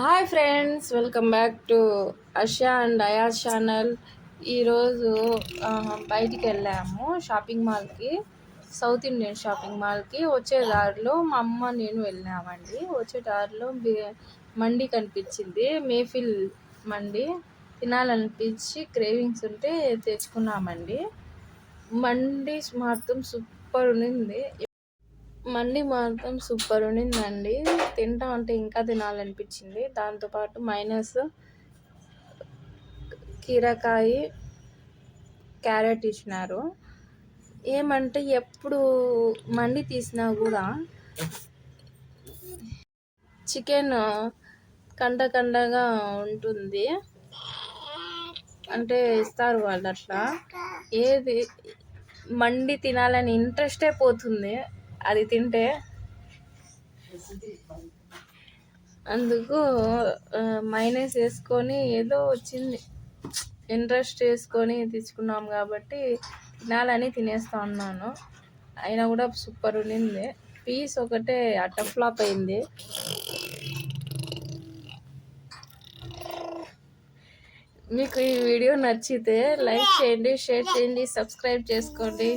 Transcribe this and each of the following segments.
Hi friends, welcome back to Asha and Ayaz channel. ఈరోజు బయటికి వెళ్ళాము షాపింగ్ మాల్కి, సౌత్ ఇండియన్ షాపింగ్ మాల్కి. వచ్చే దారిలో మా అమ్మ నేను వెళ్ళామండి. వచ్చే దారిలో మండి కనిపించింది, మేఫిల్ మండి. తినాలనిపించి క్రేవింగ్స్ ఉంటే తెచ్చుకున్నామండి. మండి మాత్రం సూపర్ ఉండింది. సూపర్ ఉండిందండి. తింటా ఉంటే ఇంకా తినాలనిపించింది. దాంతోపాటు మైనస్, కీరకాయ, క్యారెట్ ఇచ్చినారు. ఏమంటే ఎప్పుడు మండి తీసినా కూడా చికెన్ కండగా ఉంటుంది అంటే ఇస్తారు వాళ్ళు. అట్లా ఏది మండి తినాలని ఇంట్రెస్టే పోతుంది అది తింటే. అందుకు మైనస్ వేసుకొని ఏదో వచ్చింది, ఇంట్రెస్ట్ వేసుకొని తీసుకున్నాం కాబట్టి తినాలని తినేస్తా ఉన్నాను. అయినా కూడా సూపర్ ఉండింది. పీస్ ఒకటే అట్ట ఫ్లాప్ అయింది. మీకు ఈ వీడియో నచ్చితే లైక్ చేయండి, షేర్ చేయండి, సబ్స్క్రైబ్ చేసుకోండి.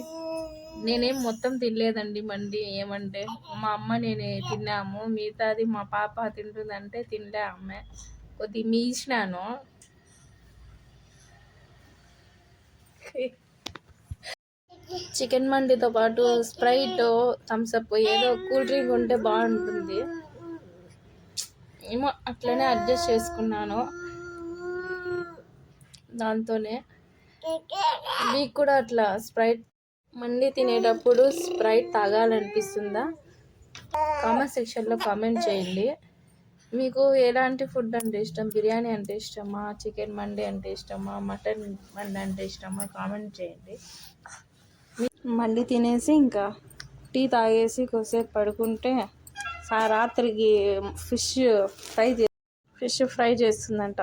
నేనేం మొత్తం తినలేదండి మండి. ఏమంటే మా అమ్మ నేనే తిన్నాము, మిగతాది మా పాప తింటుందంటే తినలే. అమ్మే కొద్ది మీసినాను. చికెన్ మండితో పాటు స్ప్రైట్, థమ్స్అప్, ఏదో కూల్ డ్రింక్ ఉంటే బాగుంటుంది. ఏమో అట్లనే అడ్జస్ట్ చేసుకున్నాను. దాంతోనే మీకు కూడా అట్లా స్ప్రైట్ మండి తినేటప్పుడు స్ప్రైట్ తాగాలనిపిస్తుందా? కామెంట్ సెక్షన్లో కామెంట్ చేయండి. మీకు ఎలాంటి ఫుడ్ అంటే ఇష్టం? బిర్యానీ అంటే ఇష్టమా, చికెన్ మండి అంటే ఇష్టమా, మటన్ మండి అంటే ఇష్టమా? కామెంట్ చేయండి. మండి తినేసి ఇంకా టీ తాగేసి కొద్దిసేపు పడుకుంటే రాత్రికి ఫిష్ ఫ్రై చేస్తుందంట.